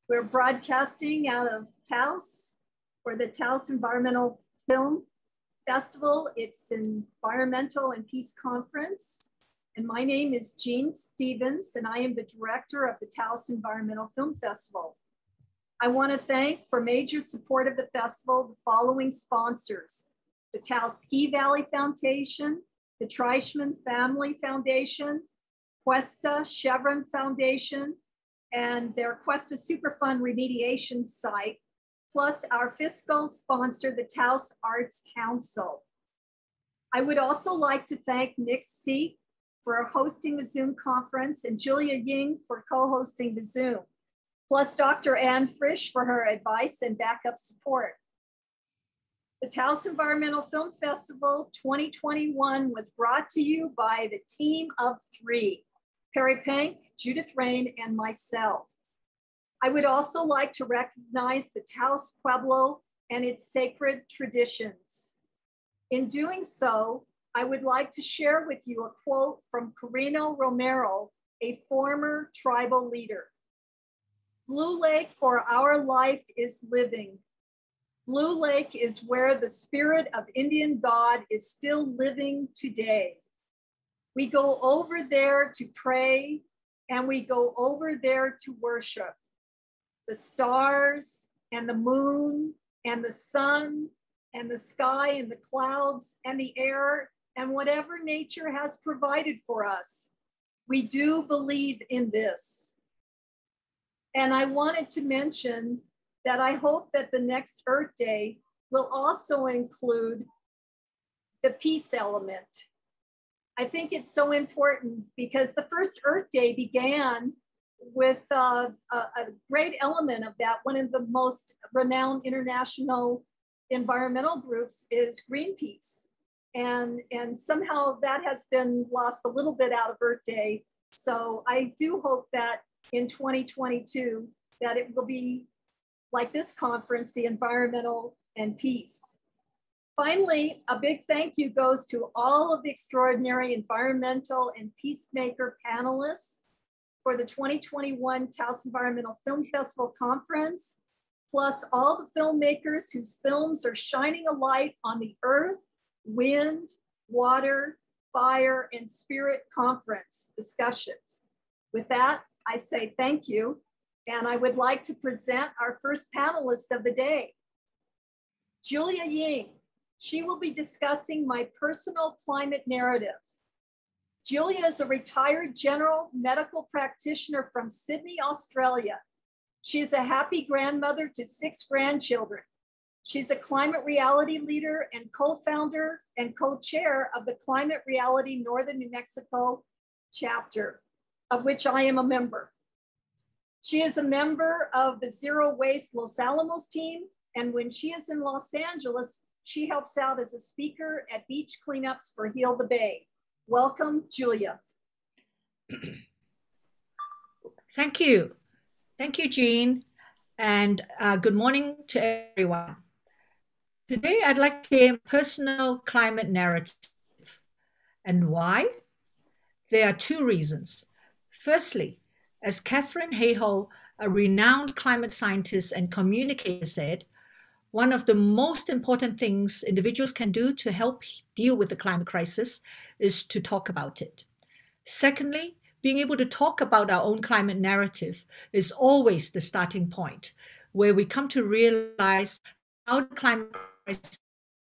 We're broadcasting out of TAOS for the TAOS Environmental Film Festival. It's an Environmental and Peace Conference. And my name is Jean Stevens, and I am the director of the TAOS Environmental Film Festival. I want to thank, for major support of the festival, the following sponsors: the Taos Ski Valley Foundation, the Treichman Family Foundation, Cuesta Chevron Foundation, and their Cuesta Superfund remediation site, plus our fiscal sponsor, the Taos Arts Council. I would also like to thank Nick Seet for hosting the Zoom conference and Julia Ying for co-hosting the Zoom, plus Dr. Ann Frisch for her advice and backup support. The Taos Environmental Film Festival 2021 was brought to you by the team of three: Penick, Judith, Rane, and myself. I would also like to recognize the Taos Pueblo and its sacred traditions. In doing so, I would like to share with you a quote from Corino Romero, a former tribal leader. "Blue Lake for our life is living. Blue Lake is where the spirit of Indian God is still living today. We go over there to pray, and we go over there to worship. The stars and the moon and the sun and the sky and the clouds and the air and whatever nature has provided for us. We do believe in this." And I wanted to mention that I hope that the next Earth Day will also include the peace element. I think it's so important because the first Earth Day began with a great element of that. One of the most renowned international environmental groups is Greenpeace. And somehow that has been lost a little bit out of Earth Day. So I do hope that in 2022, that it will be like this conference, the Environmental and Peace. Finally, a big thank you goes to all of the extraordinary environmental and peacemaker panelists for the 2021 Taos Environmental Film Festival Conference, plus all the filmmakers whose films are shining a light on the earth, wind, water, fire, and spirit conference discussions. With that, I say thank you. And I would like to present our first panelist of the day, Julia Ying. She will be discussing my personal climate narrative. Julia is a retired general medical practitioner from Sydney, Australia. She is a happy grandmother to 6 grandchildren. She's a climate reality leader and co-founder and co-chair of the Climate Reality Northern New Mexico chapter, of which I am a member. She is a member of the Zero Waste Los Alamos team, and when she is in Los Angeles, she helps out as a speaker at beach cleanups for Heal the Bay. Welcome, Julia. Thank you. Thank you, Jean, and good morning to everyone. Today, I'd like to share a personal climate narrative. And why? There are 2 reasons. Firstly, as Katharine Hayhoe, a renowned climate scientist and communicator, said, one of the most important things individuals can do to help deal with the climate crisis is to talk about it. Secondly, being able to talk about our own climate narrative is always the starting point, where we come to realize how the climate crisis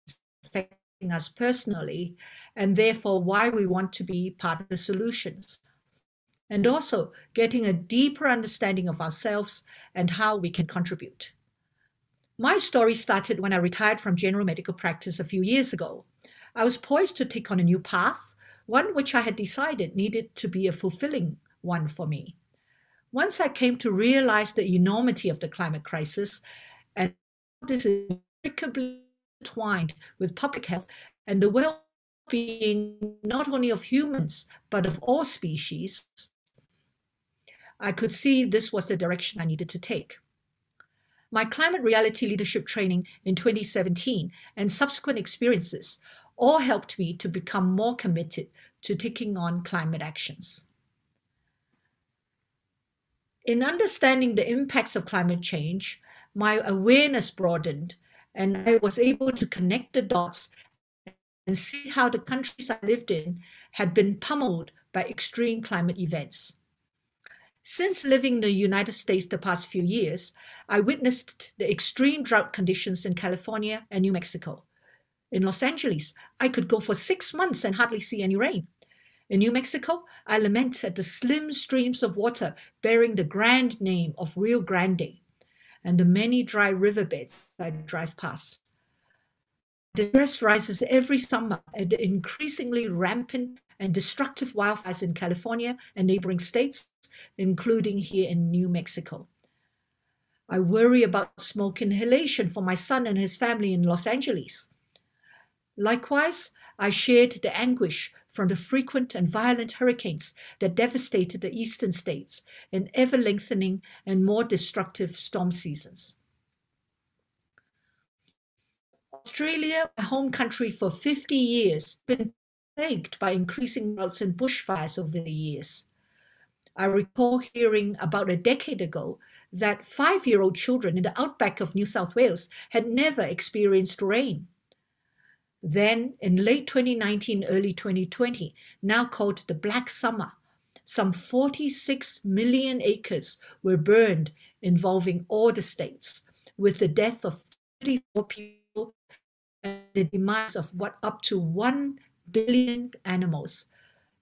is affecting us personally, and therefore why we want to be part of the solutions. And also getting a deeper understanding of ourselves and how we can contribute. My story started when I retired from general medical practice a few years ago. I was poised to take on a new path, one which I had decided needed to be a fulfilling one for me. Once I came to realize the enormity of the climate crisis and how this is intricately entwined with public health and the well-being not only of humans, but of all species, I could see this was the direction I needed to take. My climate reality leadership training in 2017 and subsequent experiences all helped me to become more committed to taking on climate actions. In understanding the impacts of climate change, my awareness broadened, and I was able to connect the dots and see how the countries I lived in had been pummeled by extreme climate events. Since living in the United States the past few years, I witnessed the extreme drought conditions in California and New Mexico. In Los Angeles, I could go for 6 months and hardly see any rain. In New Mexico, I lament at the slim streams of water bearing the grand name of Rio Grande and the many dry riverbeds I drive past. Distress rises every summer at the increasingly rampant and destructive wildfires in California and neighboring states, including here in New Mexico. I worry about smoke inhalation for my son and his family in Los Angeles. Likewise, I shared the anguish from the frequent and violent hurricanes that devastated the eastern states in ever-lengthening and more destructive storm seasons. Australia, my home country for 50 years, has been plagued by increasing droughts and bushfires over the years. I recall hearing about a decade ago that 5-year-old children in the outback of New South Wales had never experienced rain. Then, in late 2019, early 2020, now called the Black Summer, some 46 million acres were burned, involving all the states, with the death of 34 people and the demise of up to 1 billion animals.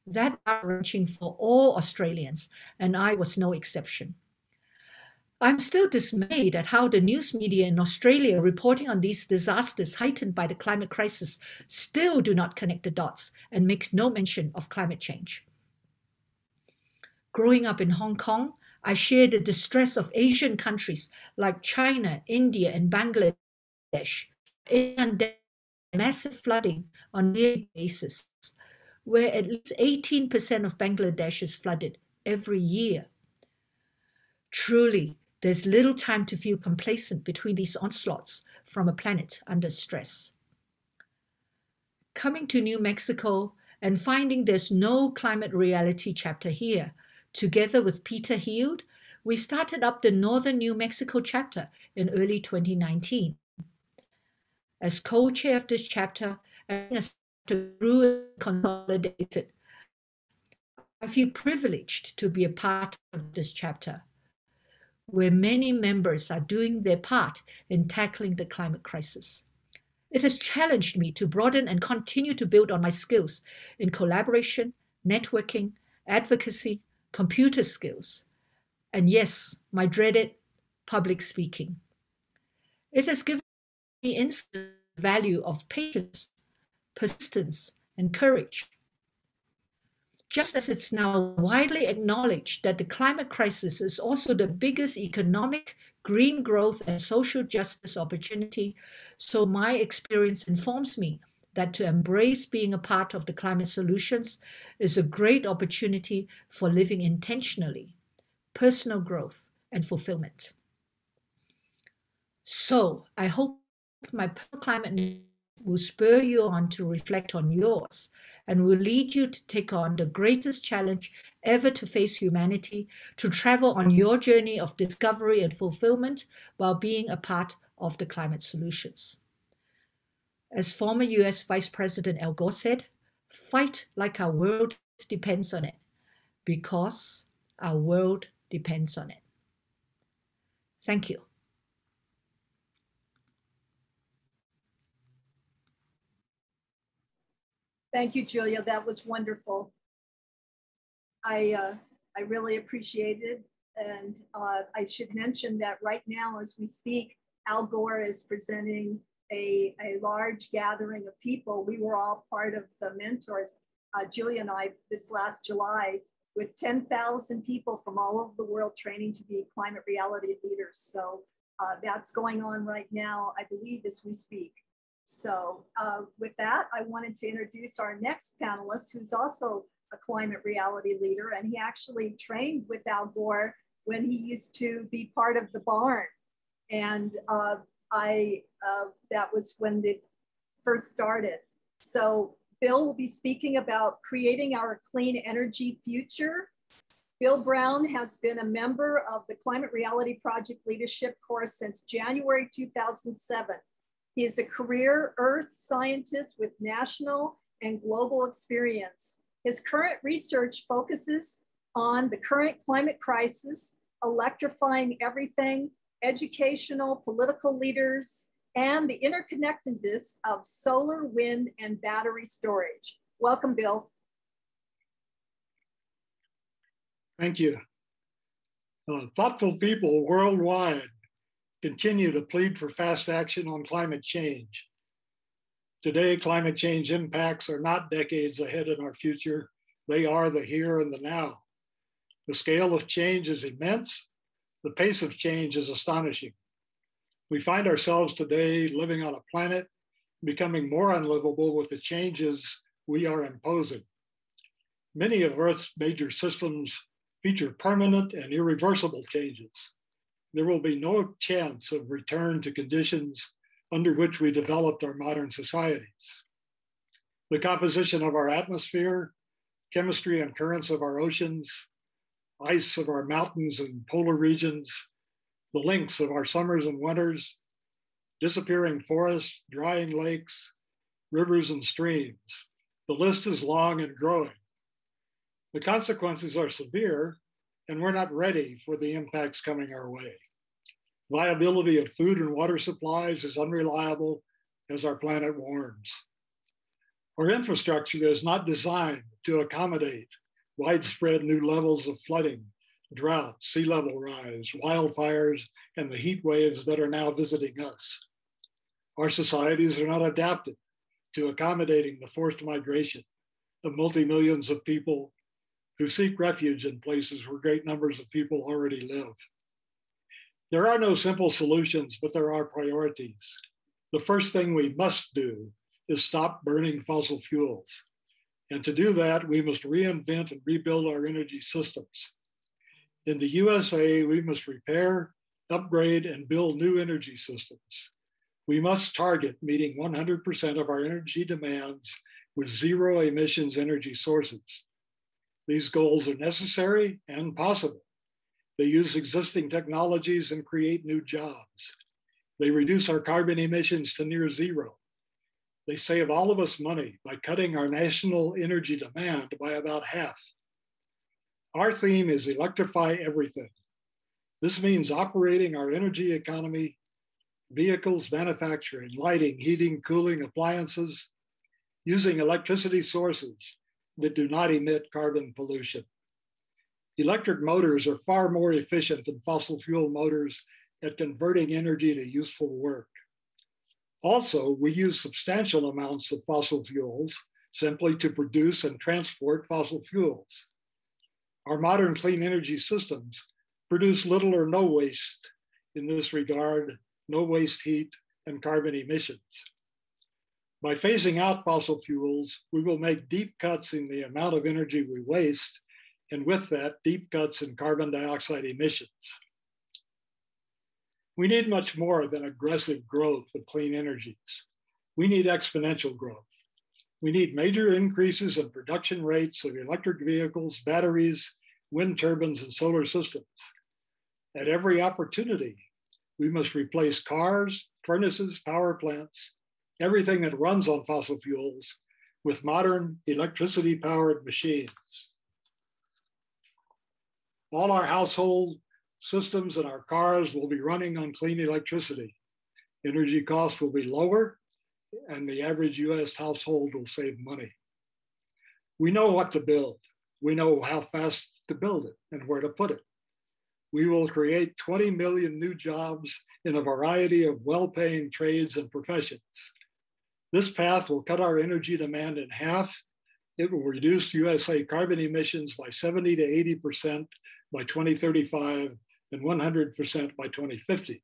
That heart-wrenching for all Australians, and I was no exception. I'm still dismayed at how the news media in Australia reporting on these disasters heightened by the climate crisis still do not connect the dots and make no mention of climate change. Growing up in Hong Kong, I shared the distress of Asian countries like China, India, and Bangladesh, inundated by massive flooding on a daily basis, where at least 18% of Bangladesh is flooded every year. Truly, there's little time to feel complacent between these onslaughts from a planet under stress. Coming to New Mexico and finding there's no climate reality chapter here, together with Peter Heald, we started up the Northern New Mexico chapter in early 2019. As co-chair of this chapter, as THRU consolidated, I feel privileged to be a part of this chapter, where many members are doing their part in tackling the climate crisis. It has challenged me to broaden and continue to build on my skills in collaboration, networking, advocacy, computer skills, and yes, my dreaded public speaking. It has given me instant value of patience, persistence, and courage. Just as it's now widely acknowledged that the climate crisis is also the biggest economic, green growth, and social justice opportunity, so my experience informs me that to embrace being a part of the climate solutions is a great opportunity for living intentionally, personal growth, and fulfillment. So I hope my personal climate will spur you on to reflect on yours and will lead you to take on the greatest challenge ever to face humanity, to travel on your journey of discovery and fulfillment while being a part of the climate solutions. As former US Vice President Al Gore said, fight like our world depends on it, because our world depends on it. Thank you. Thank you, Julia. That was wonderful. I really appreciate it. And I should mention that right now, as we speak, Al Gore is presenting a large gathering of people. We were all part of the mentors, Julia and I, this last July, with 10,000 people from all over the world training to be climate reality leaders. So that's going on right now, I believe, as we speak. So with that, I wanted to introduce our next panelist, who's also a climate reality leader, and he actually trained with Al Gore when he used to be part of the barn. And that was when they first started. So Bill will be speaking about creating our clean energy future. Bill Brown has been a member of the Climate Reality Project Leadership Course since January 2007. He is a career Earth scientist with national and global experience. His current research focuses on the current climate crisis, electrifying everything, educational, political leaders, and the interconnectedness of solar, wind, and battery storage. Welcome, Bill. Thank you. Thoughtful people worldwide continue to plead for fast action on climate change. Today, climate change impacts are not decades ahead in our future. They are the here and the now. The scale of change is immense. The pace of change is astonishing. We find ourselves today living on a planet becoming more unlivable with the changes we are imposing. Many of Earth's major systems feature permanent and irreversible changes. There will be no chance of return to conditions under which we developed our modern societies. The composition of our atmosphere, chemistry and currents of our oceans, ice of our mountains and polar regions, the lengths of our summers and winters, disappearing forests, drying lakes, rivers and streams. The list is long and growing. The consequences are severe, and we're not ready for the impacts coming our way. Viability of food and water supplies is unreliable as our planet warms. Our infrastructure is not designed to accommodate widespread new levels of flooding, drought, sea level rise, wildfires, and the heat waves that are now visiting us. Our societies are not adapted to accommodating the forced migration of multi-millions of people who seek refuge in places where great numbers of people already live. There are no simple solutions, but there are priorities. The first thing we must do is stop burning fossil fuels. And to do that, we must reinvent and rebuild our energy systems. In the USA, we must repair, upgrade, and build new energy systems. We must target meeting 100% of our energy demands with zero emissions energy sources. These goals are necessary and possible. They use existing technologies and create new jobs. They reduce our carbon emissions to near zero. They save all of us money by cutting our national energy demand by about half. Our theme is electrify everything. This means operating our energy economy, vehicles, manufacturing, lighting, heating, cooling, appliances, using electricity sources that do not emit carbon pollution. Electric motors are far more efficient than fossil fuel motors at converting energy to useful work. Also, we use substantial amounts of fossil fuels simply to produce and transport fossil fuels. Our modern clean energy systems produce little or no waste in this regard, no waste heat and carbon emissions. By phasing out fossil fuels, we will make deep cuts in the amount of energy we waste, and with that, deep cuts in carbon dioxide emissions. We need much more than aggressive growth of clean energies. We need exponential growth. We need major increases in production rates of electric vehicles, batteries, wind turbines, and solar systems. At every opportunity, we must replace cars, furnaces, power plants, everything that runs on fossil fuels with modern electricity-powered machines. All our household systems and our cars will be running on clean electricity. Energy costs will be lower, and the average US household will save money. We know what to build. We know how fast to build it and where to put it. We will create 20 million new jobs in a variety of well-paying trades and professions. This path will cut our energy demand in half. It will reduce USA carbon emissions by 70 to 80% by 2035 and 100% by 2050.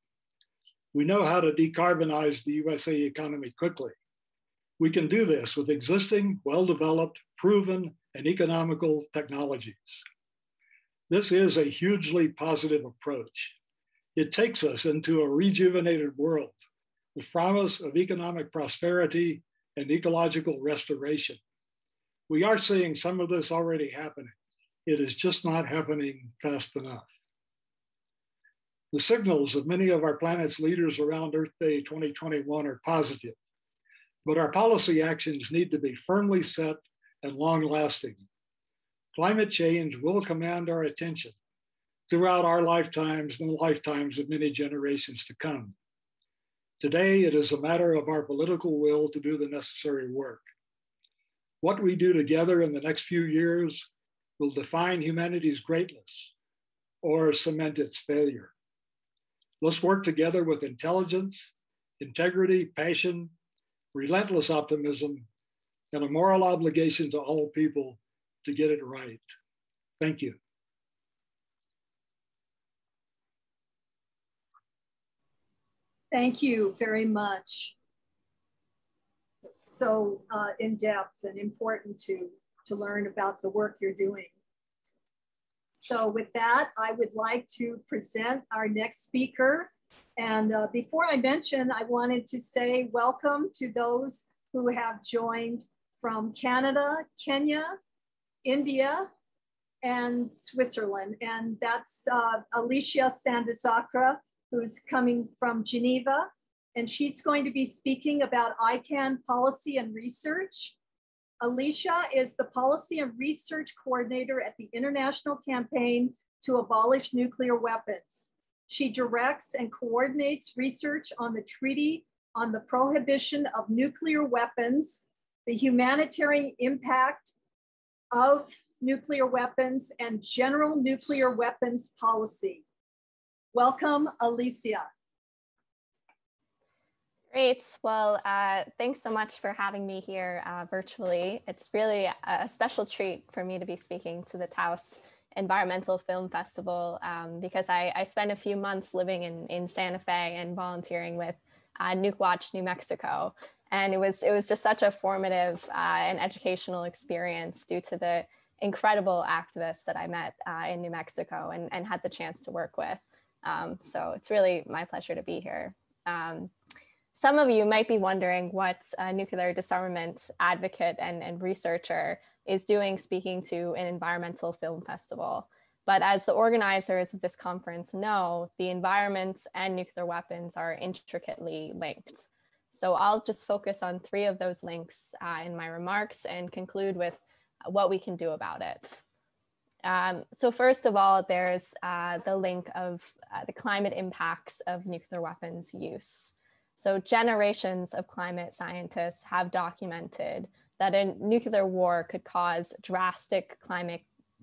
We know how to decarbonize the USA economy quickly. We can do this with existing, well-developed, proven, and economical technologies. This is a hugely positive approach. It takes us into a rejuvenated world with promise of economic prosperity and ecological restoration. We are seeing some of this already happening. It is just not happening fast enough. The signals of many of our planet's leaders around Earth Day 2021 are positive, but our policy actions need to be firmly set and long-lasting. Climate change will command our attention throughout our lifetimes and the lifetimes of many generations to come. Today, it is a matter of our political will to do the necessary work. What we do together in the next few years will define humanity's greatness or cement its failure. Let's work together with intelligence, integrity, passion, relentless optimism, and a moral obligation to all people to get it right. Thank you. Thank you very much. It's so in-depth and important to learn about the work you're doing. So with that, I would like to present our next speaker. And before I mention, I wanted to say welcome to those who have joined from Canada, Kenya, India, and Switzerland. And that's Alicia Sanders-Zakra, who's coming from Geneva. And she's going to be speaking about ICAN policy and research. Alicia is the Policy and Research Coordinator at the International Campaign to Abolish Nuclear Weapons. She directs and coordinates research on the Treaty on the Prohibition of Nuclear Weapons, the humanitarian impact of nuclear weapons, and general nuclear weapons policy. Welcome, Alicia. Great. Well, thanks so much for having me here virtually. It's really a special treat for me to be speaking to the TAOS Environmental Film Festival because I spent a few months living in Santa Fe and volunteering with Nuke Watch New Mexico. And it was just such a formative and educational experience due to the incredible activists that I met in New Mexico and had the chance to work with. So it's really my pleasure to be here. Some of you might be wondering what a nuclear disarmament advocate and researcher is doing speaking to an environmental film festival. But as the organizers of this conference know, the environment and nuclear weapons are intricately linked. So I'll just focus on 3 of those links in my remarks and conclude with what we can do about it. So first of all, there's the link of the climate impacts of nuclear weapons use. So generations of climate scientists have documented that a nuclear war could cause drastic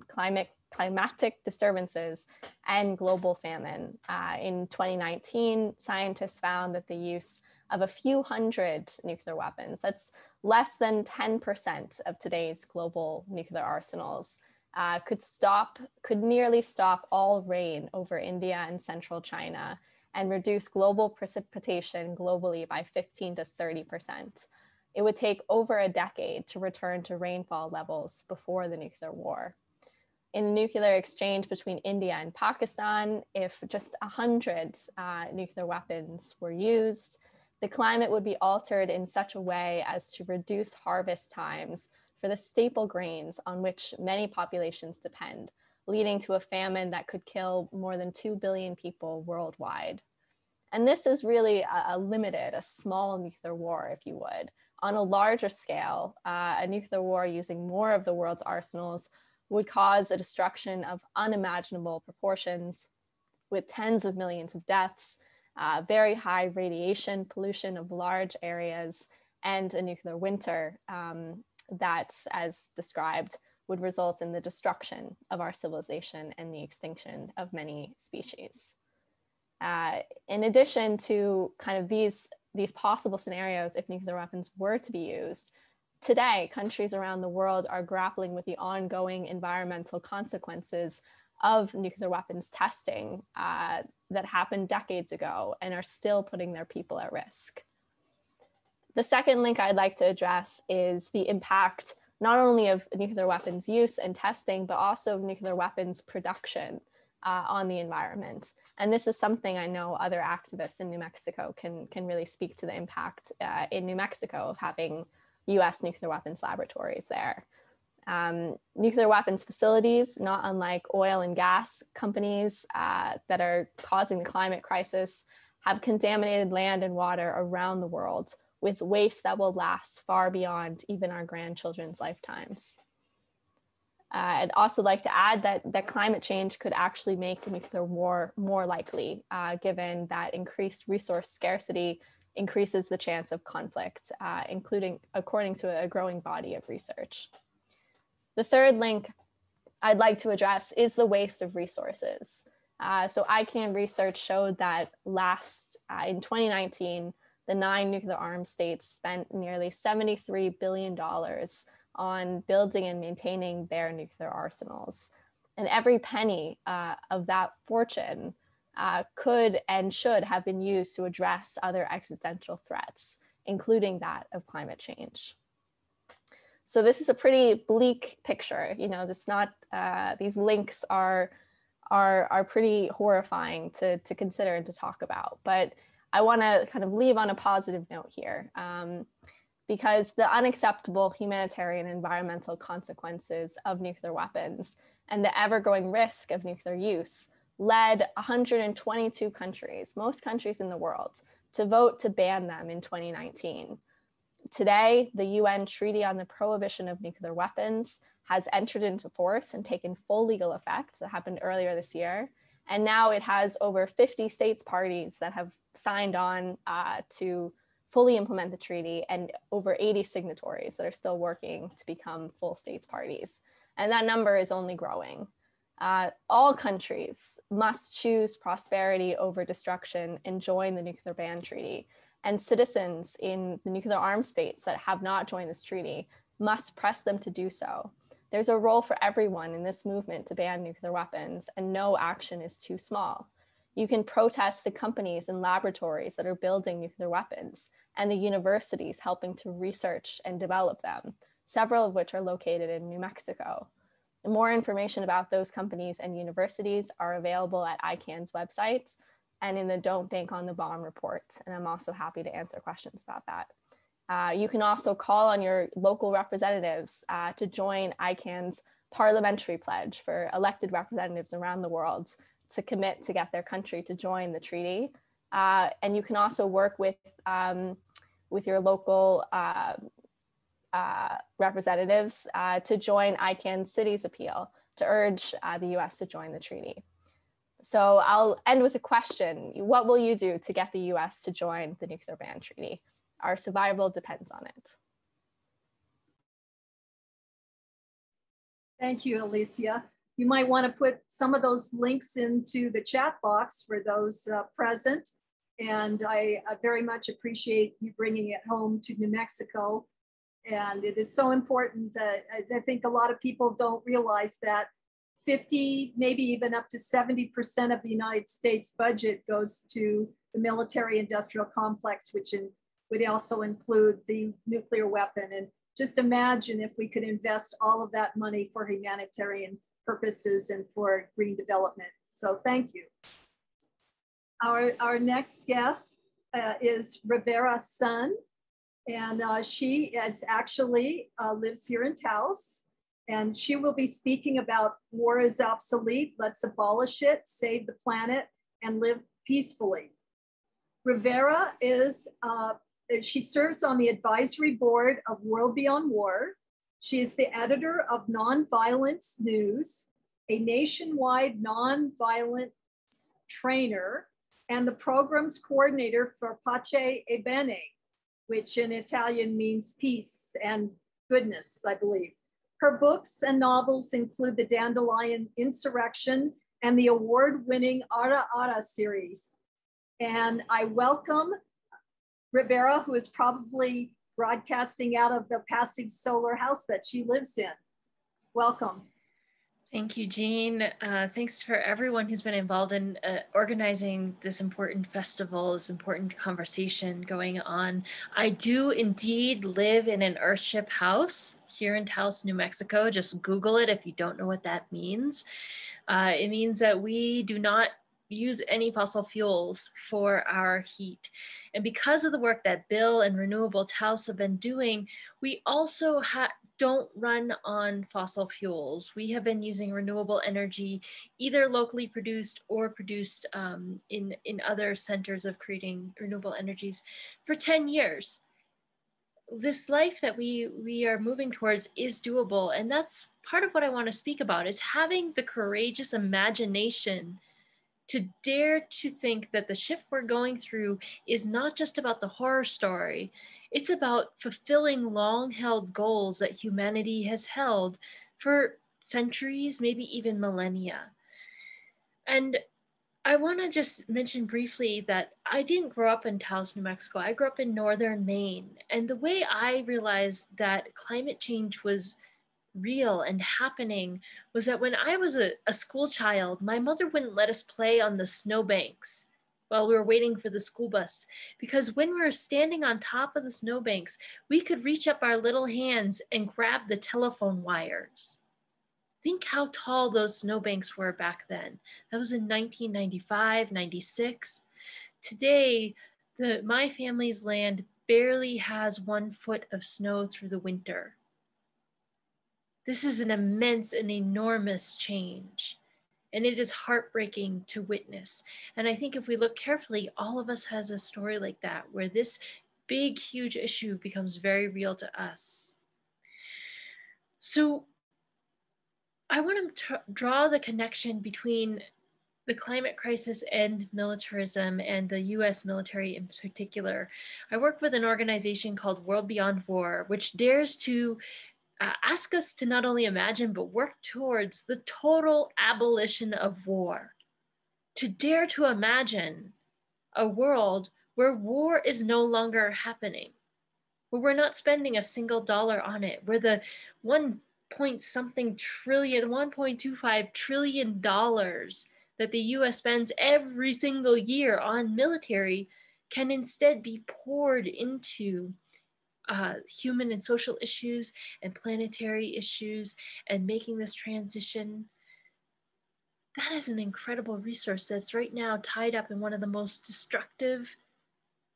climatic disturbances and global famine. In 2019, scientists found that the use of a few hundred nuclear weapons, that's less than 10% of today's global nuclear arsenals, could nearly stop all rain over India and central China and reduce global precipitation globally by 15 to 30%. It would take over a decade to return to rainfall levels before the nuclear war. In a nuclear exchange between India and Pakistan, if just 100 nuclear weapons were used, the climate would be altered in such a way as to reduce harvest times for the staple grains on which many populations depend, leading to a famine that could kill more than 2 billion people worldwide. And this is really a small nuclear war, if you would. On a larger scale, a nuclear war using more of the world's arsenals would cause a destruction of unimaginable proportions with tens of millions of deaths, very high radiation pollution of large areas, and a nuclear winter that, as described, would result in the destruction of our civilization and the extinction of many species. In addition to kind of these possible scenarios, if nuclear weapons were to be used, today, countries around the world are grappling with the ongoing environmental consequences of nuclear weapons testing that happened decades ago and are still putting their people at risk. The second link I'd like to address is the impact not only of nuclear weapons use and testing, but also of nuclear weapons production on the environment. And this is something I know other activists in New Mexico can really speak to the impact in New Mexico of having US nuclear weapons laboratories there. Nuclear weapons facilities, not unlike oil and gas companies that are causing the climate crisis, have contaminated land and water around the world with waste that will last far beyond even our grandchildren's lifetimes. I'd also like to add that climate change could actually make nuclear war more likely, given that increased resource scarcity increases the chance of conflict, including according to a growing body of research. The third link I'd like to address is the waste of resources. So ICANN research showed that in 2019, the 9 nuclear armed states spent nearly $73 billion on building and maintaining their nuclear arsenals. And every penny of that fortune could and should have been used to address other existential threats, including that of climate change. So this is a pretty bleak picture. You know, it's not, these links are pretty horrifying to consider and to talk about. But I want to kind of leave on a positive note here, because the unacceptable humanitarian and environmental consequences of nuclear weapons and the ever-growing risk of nuclear use led 122 countries, most countries in the world, to vote to ban them in 2019. Today, the UN Treaty on the Prohibition of Nuclear Weapons has entered into force and taken full legal effect. That happened earlier this year. And now it has over 50 states parties that have signed on to fully implement the treaty, and over 80 signatories that are still working to become full states parties. And that number is only growing. All countries must choose prosperity over destruction and join the nuclear ban treaty. And citizens in the nuclear armed states that have not joined this treaty must press them to do so. There's a role for everyone in this movement to ban nuclear weapons, and no action is too small. You can protest the companies and laboratories that are building nuclear weapons and the universities helping to research and develop them, several of which are located in New Mexico. And more information about those companies and universities are available at ICANN's website and in the Don't Bank on the Bomb report. And I'm also happy to answer questions about that. You can also call on your local representatives to join ICANN's parliamentary pledge for elected representatives around the world to commit to get their country to join the treaty. And you can also work with your local representatives to join ICANN's Cities Appeal to urge the US to join the treaty. So I'll end with a question. What will you do to get the US to join the nuclear ban treaty? Our survival depends on it. Thank you, Alicia. You might want to put some of those links into the chat box for those present. And I very much appreciate you bringing it home to New Mexico. And it is so important. I think a lot of people don't realize that 50, maybe even up to 70% of the United States budget goes to the military industrial complex, which would also include the nuclear weapon. And just imagine if we could invest all of that money for humanitarian purposes and for green development. So thank you. Our next guest is Rivera Sun. And she actually lives here in TAOS. And she will be speaking about war is obsolete, let's abolish it, save the planet, and live peacefully. Rivera she serves on the advisory board of World Beyond War. She is the editor of Nonviolence News, a nationwide nonviolence trainer, and the program's coordinator for Pace e Bene, which in Italian means peace and goodness, I believe. Her books and novels include the Dandelion Insurrection and the award-winning Ara Ara series. And I welcome Rivera, who is probably broadcasting out of the passive solar house that she lives in. Welcome. Thank you, Jean. Thanks for everyone who's been involved in organizing this important festival, this important conversation going on. I do indeed live in an Earthship house here in Taos, New Mexico. Just Google it if you don't know what that means. It means that we do not use any fossil fuels for our heat. And because of the work that Bill and Renewable TAOS have been doing, we also don't run on fossil fuels. We have been using renewable energy, either locally produced or produced in other centers of creating renewable energies for 10 years. This life that we are moving towards is doable. And that's part of what I want to speak about, is having the courageous imagination to dare to think that the shift we're going through is not just about the horror story. It's about fulfilling long-held goals that humanity has held for centuries, maybe even millennia. And I want to just mention briefly that I didn't grow up in Taos, New Mexico. I grew up in northern Maine. And the way I realized that climate change was real and happening was that when I was a school child, my mother wouldn't let us play on the snowbanks while we were waiting for the school bus, because when we were standing on top of the snowbanks, we could reach up our little hands and grab the telephone wires. Think how tall those snowbanks were back then. That was in 1995, 96. Today, my family's land barely has 1 foot of snow through the winter. This is an immense and enormous change, and it is heartbreaking to witness. And I think if we look carefully, all of us has a story like that, where this big, huge issue becomes very real to us. So I want to draw the connection between the climate crisis and militarism, and the US military in particular. I work with an organization called World Beyond War, which dares to ask us to not only imagine, but work towards the total abolition of war. To dare to imagine a world where war is no longer happening, where we're not spending a single dollar on it, where the 1.25 trillion dollars that the US spends every single year on military can instead be poured into human and social issues and planetary issues, and making this transition. That is an incredible resource that's right now tied up in one of the most destructive,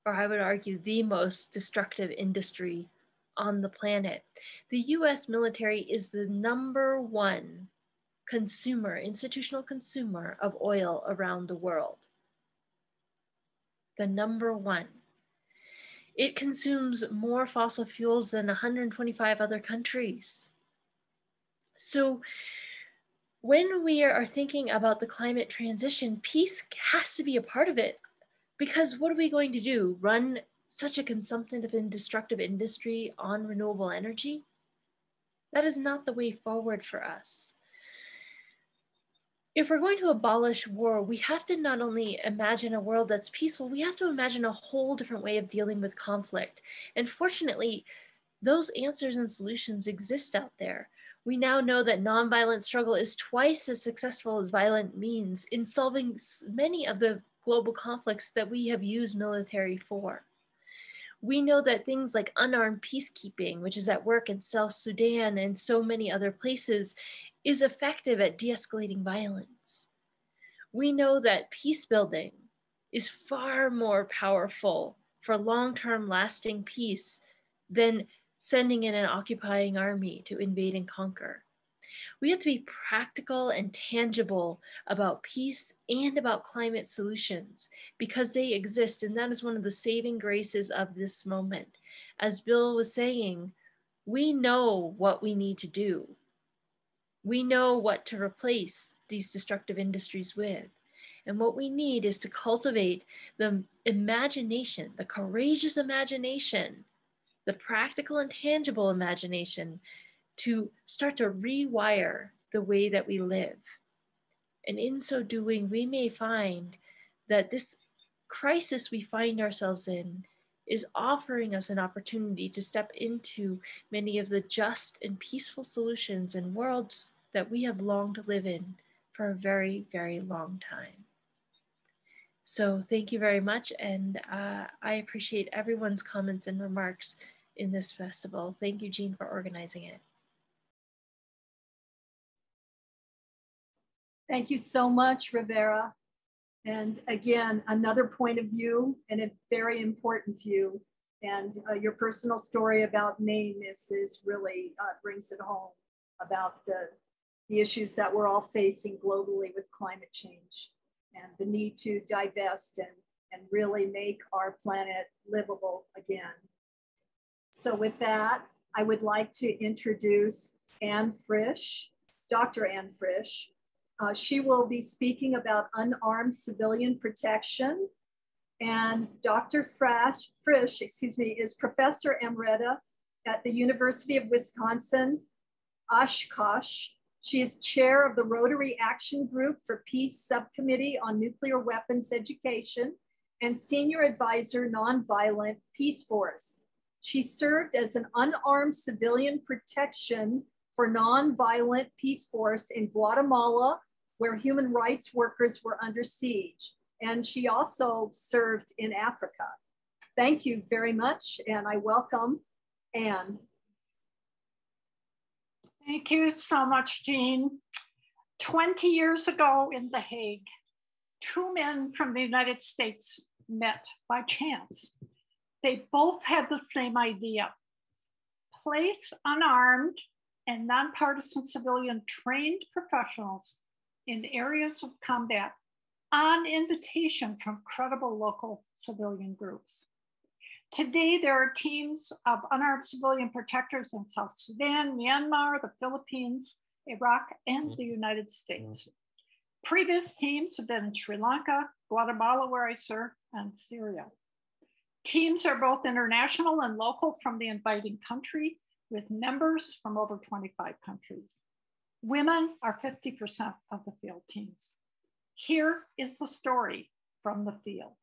or I would argue the most destructive industry on the planet. The US military is the #1 consumer, institutional consumer of oil around the world. The #1. It consumes more fossil fuels than 125 other countries. So when we are thinking about the climate transition, peace has to be a part of it, because what are we going to do? Run such a consumptive and destructive industry on renewable energy? That is not the way forward for us. If we're going to abolish war, we have to not only imagine a world that's peaceful, we have to imagine a whole different way of dealing with conflict. And fortunately, those answers and solutions exist out there. We now know that nonviolent struggle is twice as successful as violent means in solving many of the global conflicts that we have used military for. We know that things like unarmed peacekeeping, which is at work in South Sudan and so many other places, is effective at de-escalating violence. We know that peace building is far more powerful for long-term lasting peace than sending in an occupying army to invade and conquer. We have to be practical and tangible about peace and about climate solutions, because they exist, and that is one of the saving graces of this moment. As Bill was saying, we know what we need to do. We know what to replace these destructive industries with. And what we need is to cultivate the imagination, the courageous imagination, the practical and tangible imagination, to start to rewire the way that we live. And in so doing, we may find that this crisis we find ourselves in is offering us an opportunity to step into many of the just and peaceful solutions and worlds that we have longed to live in for a very, very long time. So thank you very much. And I appreciate everyone's comments and remarks in this festival. Thank you, Jean, for organizing it. Thank you so much, Rivera. And again, another point of view and a very important view. And your personal story about Maine is really brings it home about the issues that we're all facing globally with climate change and the need to divest and really make our planet livable again. So with that, I would like to introduce Anne Frisch, Dr. Anne Frisch. She will be speaking about unarmed civilian protection. And Dr. Frisch, is Professor Emerita at the University of Wisconsin, Oshkosh. She is chair of the Rotary Action Group for Peace Subcommittee on Nuclear Weapons Education and senior advisor, Nonviolent Peace Force. She served as an unarmed civilian protection for Nonviolent Peace Force in Guatemala, where human rights workers were under siege. And she also served in Africa. Thank you very much, and I welcome Anne. Thank you so much, Jean. 20 years ago in The Hague, two men from the United States met by chance. They both had the same idea: place unarmed and nonpartisan civilian trained professionals in areas of combat on invitation from credible local civilian groups. Today, there are teams of unarmed civilian protectors in South Sudan, Myanmar, the Philippines, Iraq, and the United States. Previous teams have been in Sri Lanka, Guatemala, where I serve, and Syria. Teams are both international and local from the inviting country, with members from over 25 countries. Women are 50% of the field teams. Here is the story from the field.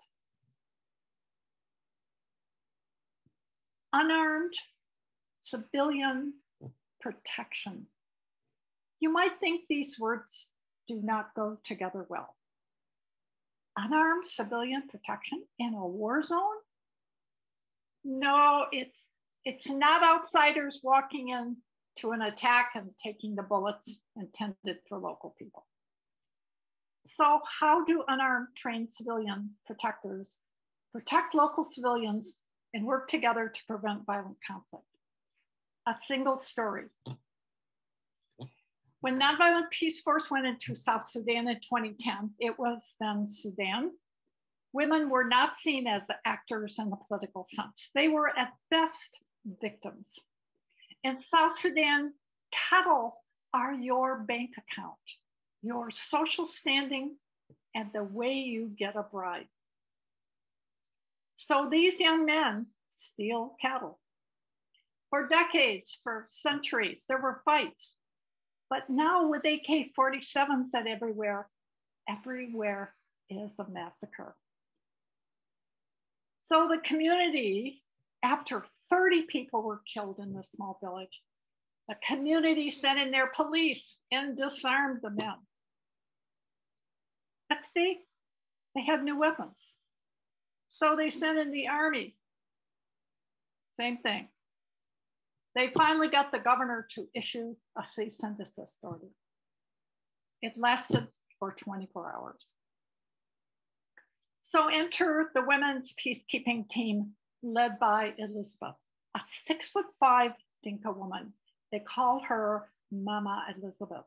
Unarmed civilian protection. You might think these words do not go together well. Unarmed civilian protection in a war zone? No, it's not outsiders walking in to an attack and taking the bullets intended for local people. So how do unarmed trained civilian protectors protect local civilians and work together to prevent violent conflict? A single story. When Nonviolent Peace Force went into South Sudan in 2010, it was then Sudan. Women were not seen as the actors in the political sense. They were at best victims. In South Sudan, cattle are your bank account, your social standing, and the way you get a bride. So these young men steal cattle. For decades, for centuries, there were fights. But now with AK-47s at everywhere is a massacre. So the community, after 30 people were killed in this small village, the community sent in their police and disarmed the men. Next day, they had new weapons. So they sent in the army. Same thing. They finally got the governor to issue a cease and desist order. It lasted for 24 hours. So enter the women's peacekeeping team led by Elizabeth, a 6'5" Dinka woman. They call her Mama Elizabeth.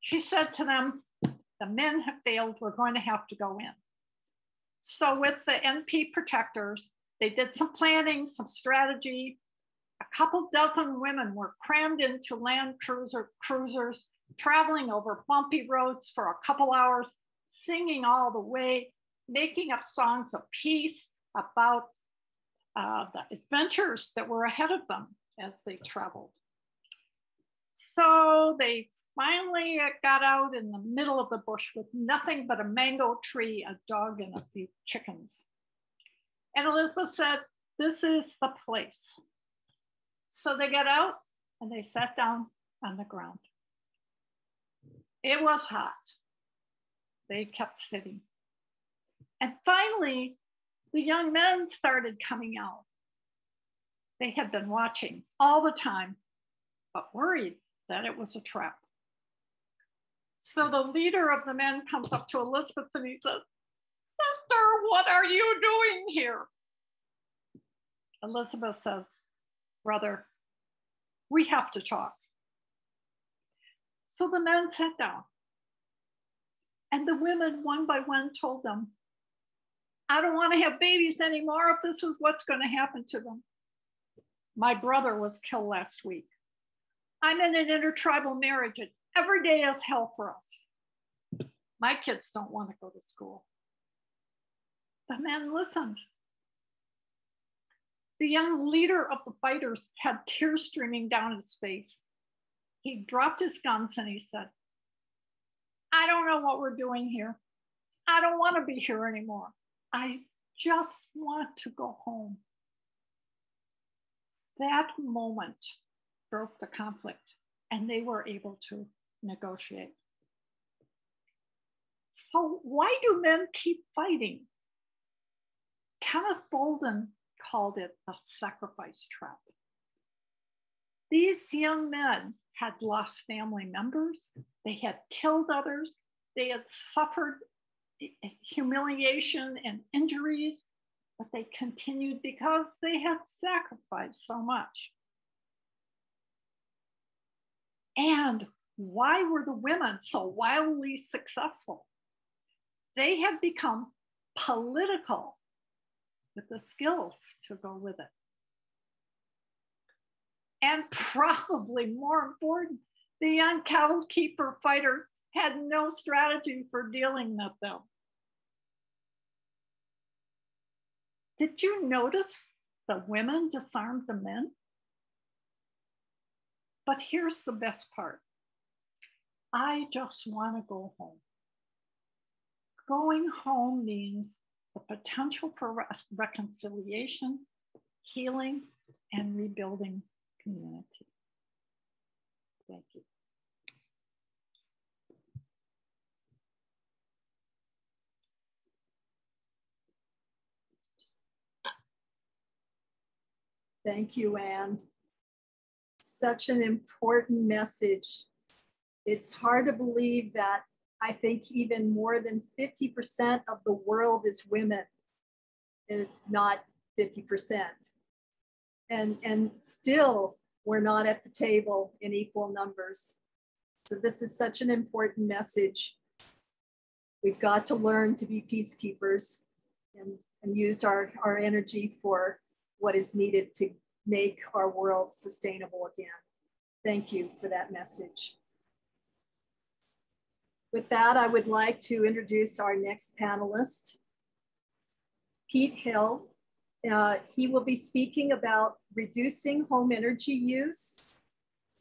She said to them, the men have failed, we're going to have to go in. So with the NP protectors, they did some planning, some strategy. A couple dozen women were crammed into land cruisers, traveling over bumpy roads for a couple hours, singing all the way, making up songs of peace about the adventures that were ahead of them as they traveled. So they finally got out in the middle of the bush with nothing but a mango tree, a dog, and a few chickens. And Elizabeth said, this is the place. So they got out and they sat down on the ground. It was hot. They kept sitting. And finally, the young men started coming out. They had been watching all the time, but worried that it was a trap. So the leader of the men comes up to Elizabeth and he says, what are you doing here? Elizabeth says, brother, we have to talk. So the men sat down, and the women one by one told them, I don't want to have babies anymore if this is what's going to happen to them. My brother was killed last week. I'm in an intertribal marriage and every day is hell for us. My kids don't want to go to school. The men listened. The young leader of the fighters had tears streaming down his face. He dropped his guns and he said, I don't know what we're doing here. I don't want to be here anymore. I just want to go home. That moment broke the conflict and they were able to negotiate. So why do men keep fighting? Kenneth Bolden called it a sacrifice trap. These young men had lost family members, they had killed others, they had suffered humiliation and injuries, but they continued because they had sacrificed so much. And why were the women so wildly successful? They had become political with the skills to go with it. And probably more important, the young cattle keeper fighters had no strategy for dealing with them. Did you notice the women disarmed the men? But here's the best part. I just want to go home. Going home means the potential for reconciliation, healing, and rebuilding community. Thank you. Thank you, Anne. Such an important message. It's hard to believe that I think even more than 50% of the world is women, if not 50%. And still, we're not at the table in equal numbers. So this is such an important message. We've got to learn to be peacekeepers and use our energy for what is needed to make our world sustainable again. Thank you for that message. With that, I would like to introduce our next panelist, Pete Hill. He will be speaking about reducing home energy use.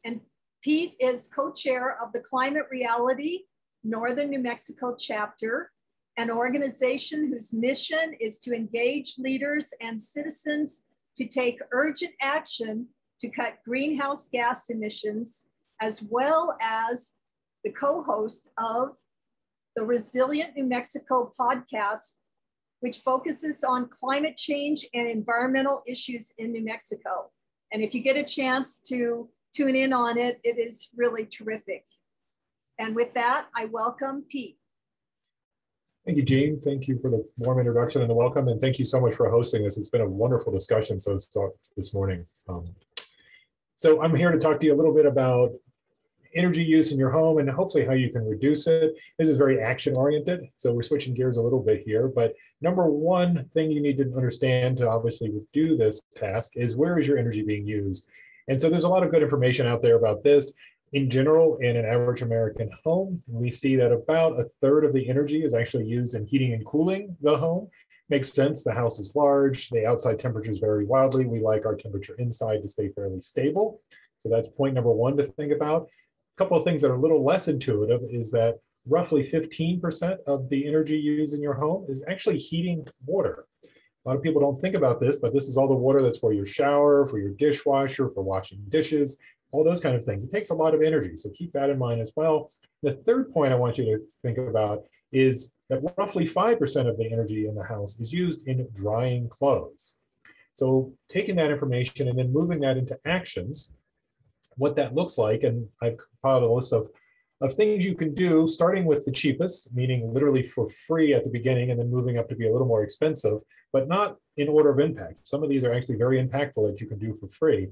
And Pete is co-chair of the Climate Reality Northern New Mexico chapter, an organization whose mission is to engage leaders and citizens to take urgent action to cut greenhouse gas emissions, as well as the co-host of the Resilient New Mexico podcast, which focuses on climate change and environmental issues in New Mexico. And if you get a chance to tune in on it, it is really terrific. And with that, I welcome Pete. Thank you, Jean. Thank you for the warm introduction and the welcome. And thank you so much for hosting this. It's been a wonderful discussion this morning. So I'm here to talk to you a little bit about energy use in your home and hopefully how you can reduce it. This is very action oriented. So we're switching gears a little bit here, but number one thing you need to understand to obviously do this task is where is your energy being used? And so there's a lot of good information out there about this. In general, in an average American home, we see that about a third of the energy is actually used in heating and cooling the home. Makes sense, the house is large, the outside temperatures vary wildly. We like our temperature inside to stay fairly stable. So that's point number one to think about. A couple of things that are a little less intuitive is that roughly 15% of the energy used in your home is actually heating water. A lot of people don't think about this, but this is all the water that's for your shower, for your dishwasher, for washing dishes, all those kind of things. It takes a lot of energy, so keep that in mind as well. The third point I want you to think about is that roughly 5% of the energy in the house is used in drying clothes. So taking that information and then moving that into actions, what that looks like, and I've compiled a list of of things you can do, starting with the cheapest, meaning literally for free at the beginning and then moving up to be a little more expensive, but not in order of impact. Some of these are actually very impactful that you can do for free.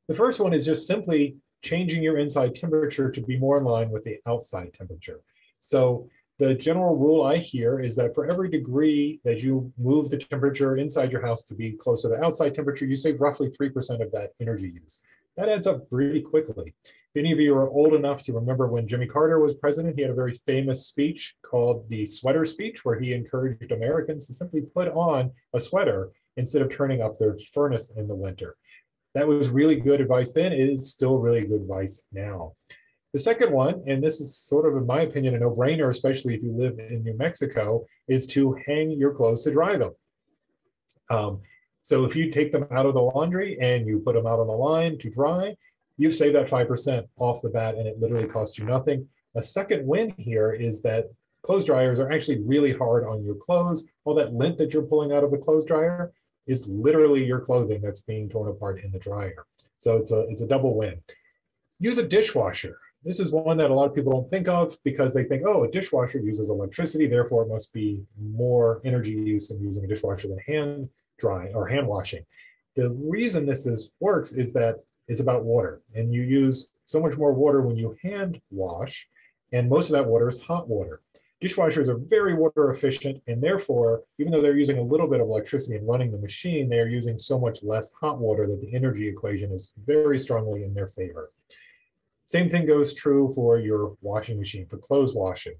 The first one is just simply changing your inside temperature to be more in line with the outside temperature. So the general rule I hear is that for every degree that you move the temperature inside your house to be closer to outside temperature, you save roughly 3% of that energy use. That adds up pretty quickly. If any of you are old enough to remember when Jimmy Carter was president, he had a very famous speech called the sweater speech, where he encouraged Americans to simply put on a sweater instead of turning up their furnace in the winter. That was really good advice then. It is still really good advice now. The second one, and this is sort of, in my opinion, a no-brainer, especially if you live in New Mexico, is to hang your clothes to dry them. So if you take them out of the laundry and you put them out on the line to dry, you save that 5% off the bat, and it literally costs you nothing. A second win here is that clothes dryers are actually really hard on your clothes. All that lint that you're pulling out of the clothes dryer is literally your clothing that's being torn apart in the dryer. So it's a double win. Use a dishwasher. This is one that a lot of people don't think of because they think, oh, a dishwasher uses electricity, therefore it must be more energy use than using a dishwasher than hand drying or hand washing. The reason this works is that it's about water, and you use so much more water when you hand wash, and most of that water is hot water. Dishwashers are very water efficient, and therefore, even though they're using a little bit of electricity in running the machine, they are using so much less hot water that the energy equation is very strongly in their favor. Same thing goes true for your washing machine, for clothes washing.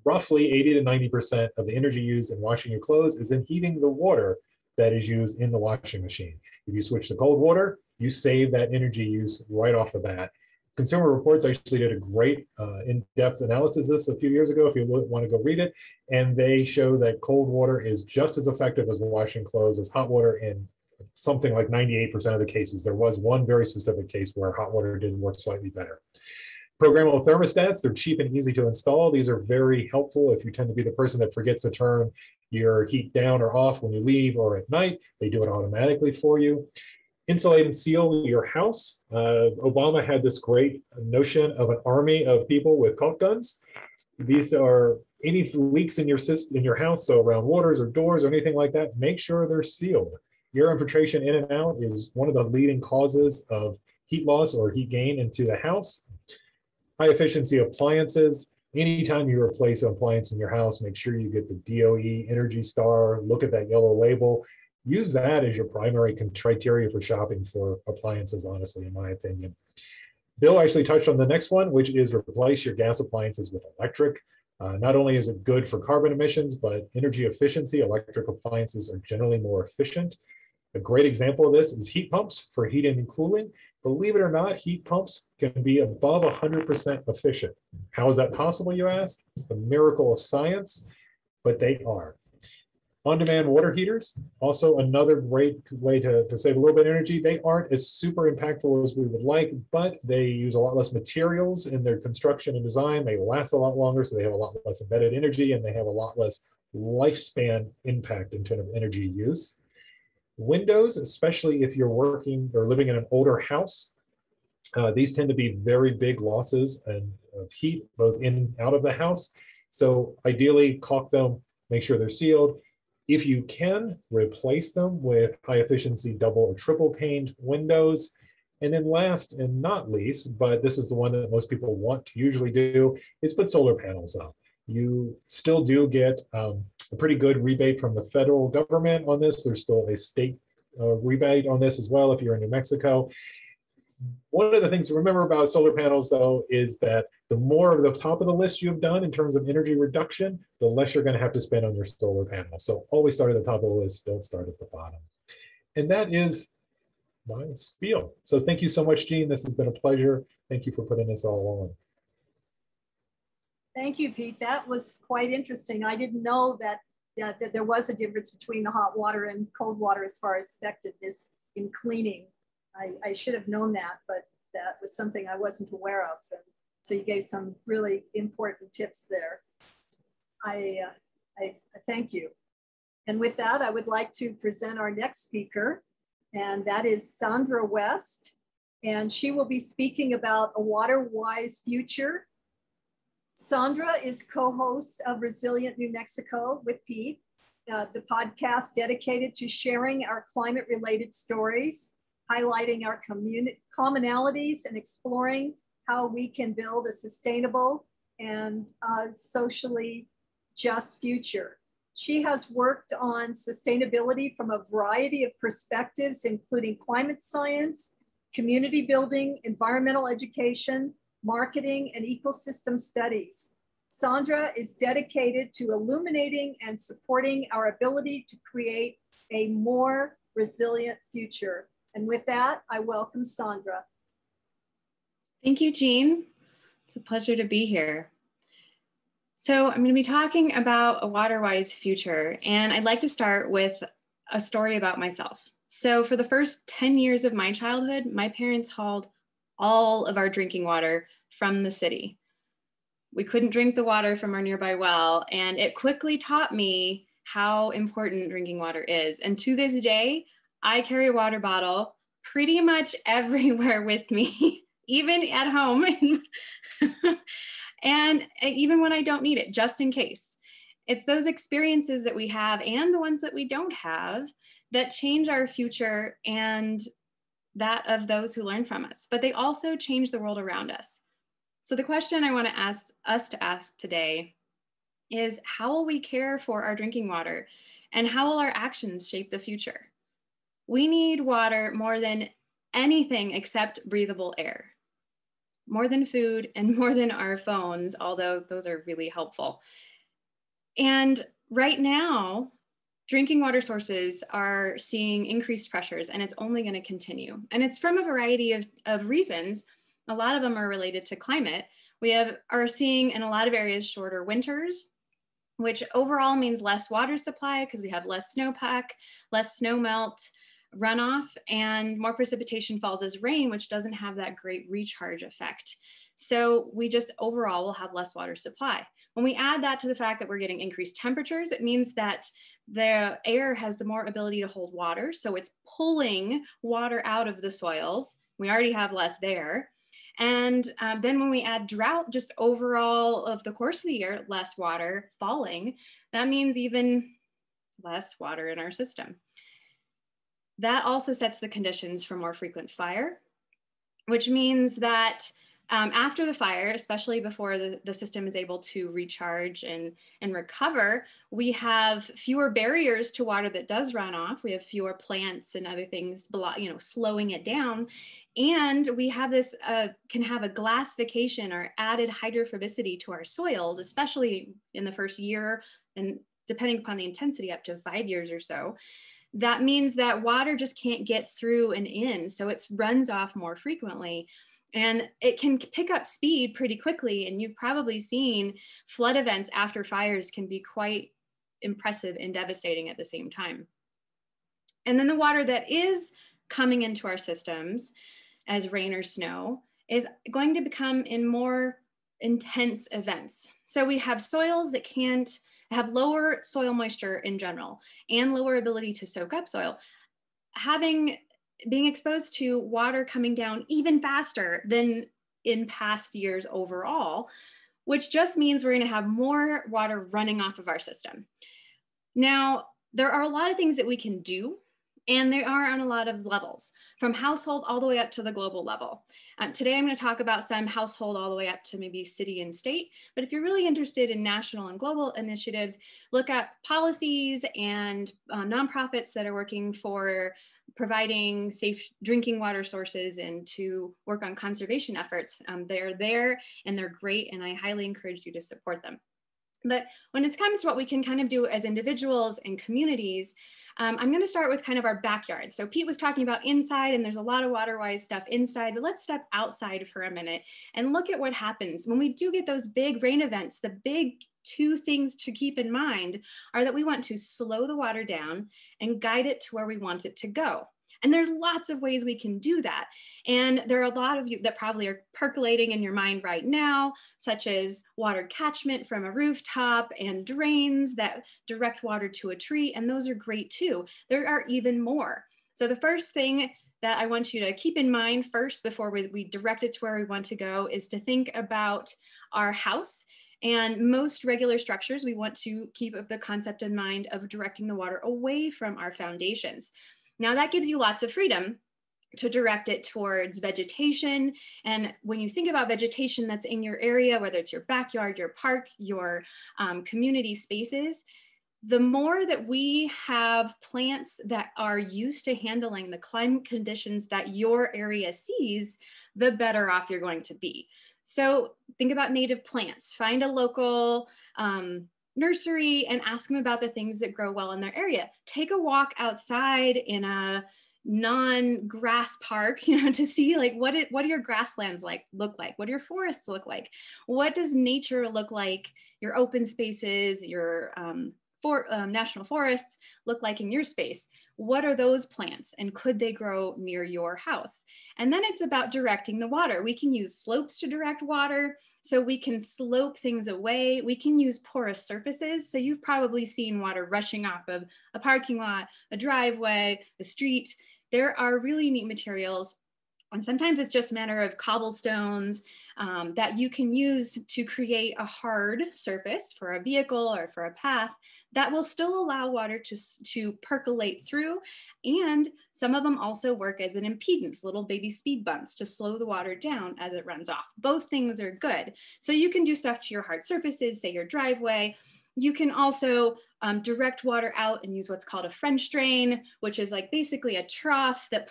Roughly 80 to 90% of the energy used in washing your clothes is in heating the water that is used in the washing machine. If you switch to cold water, you save that energy use right off the bat. Consumer Reports actually did a great in-depth analysis of this a few years ago, if you want to go read it, and they show that cold water is just as effective as washing clothes as hot water in something like 98% of the cases. There was one very specific case where hot water did work slightly better. Programmable thermostats, they're cheap and easy to install. These are very helpful if you tend to be the person that forgets to turn your heat down or off when you leave or at night. They do it automatically for you. Insulate and seal your house. Obama had this great notion of an army of people with caulk guns. These are any leaks in your house, so around waters or doors or anything like that, make sure they're sealed. Air infiltration in and out is one of the leading causes of heat loss or heat gain into the house. High efficiency appliances. Anytime you replace an appliance in your house, make sure you get the DOE Energy Star, look at that yellow label. Use that as your primary criteria for shopping for appliances, honestly, in my opinion. Bill actually touched on the next one, which is replace your gas appliances with electric. Not only is it good for carbon emissions, but energy efficiency. Electric appliances are generally more efficient. A great example of this is heat pumps for heating and cooling. Believe it or not, heat pumps can be above 100% efficient. How is that possible, you ask? It's the miracle of science, but they are. On-demand water heaters, also another great way to save a little bit of energy. They aren't as super impactful as we would like, but they use a lot less materials in their construction and design. They last a lot longer, so they have a lot less embedded energy, and they have a lot less lifespan impact in terms of energy use. Windows, especially if you're working or living in an older house, these tend to be very big losses of heat, both in and out of the house. So ideally, caulk them, make sure they're sealed. If you can, replace them with high efficiency double or triple paned windows. And then last and not least, but this is the one that most people want to usually do, is put solar panels up. You still do get a pretty good rebate from the federal government on this. There's still a state rebate on this as well if you're in New Mexico. One of the things to remember about solar panels, though, is that the more of the top of the list you've done in terms of energy reduction, the less you're going to have to spend on your solar panel. So always start at the top of the list, don't start at the bottom. And that is my spiel. So thank you so much, Jean. This has been a pleasure. Thank you for putting this all on. Thank you, Pete. That was quite interesting. I didn't know that there was a difference between the hot water and cold water as far as effectiveness in cleaning. I should have known that, but that was something I wasn't aware of. And so you gave some really important tips there. I thank you. And with that, I would like to present our next speaker, and that is Sandra West. and she will be speaking about a water-wise future. Sandra is co-host of Resilient New Mexico with Pete, the podcast dedicated to sharing our climate-related stories, highlighting our commonalities, and exploring how we can build a sustainable and socially just future. She has worked on sustainability from a variety of perspectives, including climate science, community building, environmental education, marketing, and ecosystem studies. Sandra is dedicated to illuminating and supporting our ability to create a more resilient future. And with that, I welcome Sandra. Thank you, Jean. It's a pleasure to be here. So I'm going to be talking about a water-wise future, and I'd like to start with a story about myself. So for the first 10 years of my childhood, my parents hauled all of our drinking water from the city. We couldn't drink the water from our nearby well, and it quickly taught me how important drinking water is. And to this day, I carry a water bottle pretty much everywhere with me, even at home. And even when I don't need it, just in case. It's those experiences that we have and the ones that we don't have that change our future and that of those who learn from us, but they also change the world around us. So the question I want to ask us to ask today is, how will we care for our drinking water, and how will our actions shape the future? We need water more than anything except breathable air, more than food and more than our phones, although those are really helpful. And right now, drinking water sources are seeing increased pressures, and it's only going to continue. And it's from a variety of reasons. A lot of them are related to climate. We are seeing in a lot of areas shorter winters, which overall means less water supply because we have less snowpack, less snow melt, runoff, and more precipitation falls as rain, which doesn't have that great recharge effect. So we just overall will have less water supply. When we add that to the fact that we're getting increased temperatures, it means that the air has the more ability to hold water. So it's pulling water out of the soils. We already have less there. And then when we add drought, just overall of the course of the year, less water falling, that means even less water in our system. That also sets the conditions for more frequent fire, which means that after the fire, especially before the system is able to recharge and recover, we have fewer barriers to water that does run off. We have fewer plants and other things, slowing it down. And we have this, can have a glassification or added hydrophobicity to our soils, especially in the first year, and depending upon the intensity, up to 5 years or so. That means that water just can't get through and in, so it runs off more frequently. And it can pick up speed pretty quickly. And you've probably seen flood events after fires can be quite impressive and devastating at the same time. And then the water that is coming into our systems as rain or snow is going to become in more intense events. So we have soils that can't have lower soil moisture in general and lower ability to soak up soil. Being exposed to water coming down even faster than in past years overall, which just means we're going to have more water running off of our system. Now, there are a lot of things that we can do, and they are on a lot of levels, from household all the way up to the global level. Today, I'm going to talk about some household all the way up to maybe city and state. But if you're really interested in national and global initiatives, look up policies and nonprofits that are working for providing safe drinking water sources and to work on conservation efforts. They're there and they're great, and I highly encourage you to support them. But when it comes to what we can kind of do as individuals and communities, I'm going to start with kind of our backyard. So Pete was talking about inside, and there's a lot of water-wise stuff inside, but let's step outside for a minute and look at what happens when we do get those big rain events. The big two things to keep in mind are that we want to slow the water down and guide it to where we want it to go. And there's lots of ways we can do that. And there are a lot of you that probably are percolating in your mind right now, such as water catchment from a rooftop and drains that direct water to a tree. And those are great too. There are even more. So the first thing that I want you to keep in mind first before we direct it to where we want to go is to think about our house. And most regular structures, we want to keep the concept in mind of directing the water away from our foundations. Now that gives you lots of freedom to direct it towards vegetation. And when you think about vegetation that's in your area, whether it's your backyard, your park, your community spaces, the more that we have plants that are used to handling the climate conditions that your area sees, the better off you're going to be. So think about native plants. Find a local nursery and ask them about the things that grow well in their area. Take a walk outside in a non-grass park, to see like what do your grasslands look like? What do your forests look like? What does nature look like? Your open spaces, your national forests look like in your space? What are those plants and could they grow near your house? And then it's about directing the water. We can use slopes to direct water, so we can slope things away. We can use porous surfaces. So you've probably seen water rushing off of a parking lot, a driveway, a street. There are really neat materials. And sometimes it's just a matter of cobblestones that you can use to create a hard surface for a vehicle or for a path that will still allow water to percolate through. And some of them also work as an impedance, little baby speed bumps to slow the water down as it runs off. Both things are good. So you can do stuff to your hard surfaces, say your driveway. You can also direct water out and use what's called a French drain, which is like basically a trough that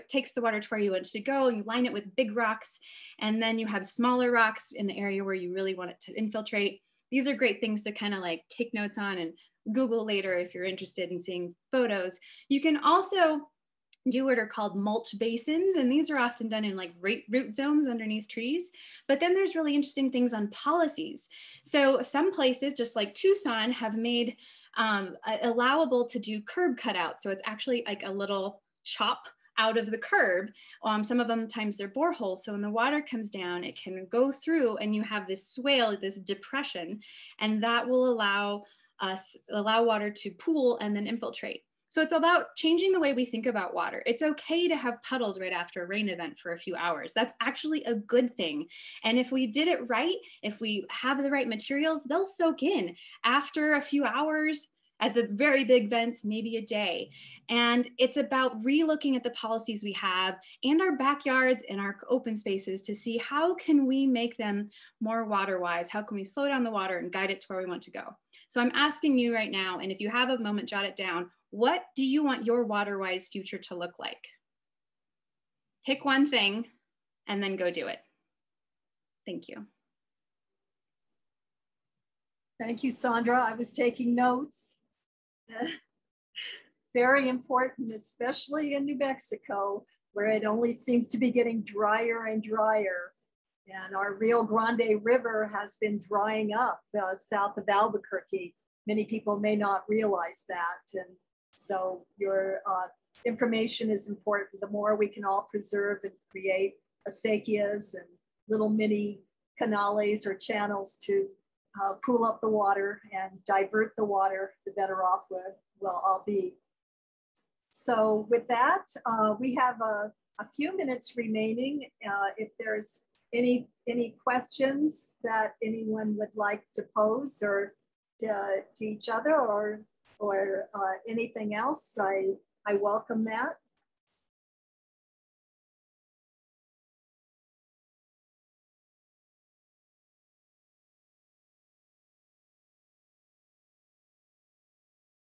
takes the water to where you want it to go. You line it with big rocks, and then you have smaller rocks in the area where you really want it to infiltrate. These are great things to kind of like take notes on and Google later if you're interested in seeing photos. You can also do what are called mulch basins, and these are often done in like root zones underneath trees. But then there's really interesting things on policies. So some places, just like Tucson, have made allowable to do curb cutout. So it's actually like a little chop out of the curb. Some of them times they're boreholes. So when the water comes down, it can go through and you have this swale, this depression, and that will allow water to pool and then infiltrate. So it's about changing the way we think about water. It's okay to have puddles right after a rain event for a few hours. That's actually a good thing. And if we did it right, if we have the right materials, they'll soak in after a few hours, at the very big vents, maybe a day. And it's about re-looking at the policies we have and our backyards and our open spaces to see how can we make them more water-wise? How can we slow down the water and guide it to where we want to go? So I'm asking you right now, and if you have a moment, jot it down. What do you want your water-wise future to look like? Pick one thing and then go do it. Thank you. Thank you, Sandra. I was taking notes. Very important, especially in New Mexico, where it only seems to be getting drier and drier. And our Rio Grande River has been drying up south of Albuquerque. Many people may not realize that. And so your information is important. The more we can all preserve and create acequias and little mini canales or channels to pool up the water and divert the water, the better off we'll all be. So with that, we have a few minutes remaining. If there's any questions that anyone would like to pose or to each other or anything else, I welcome that.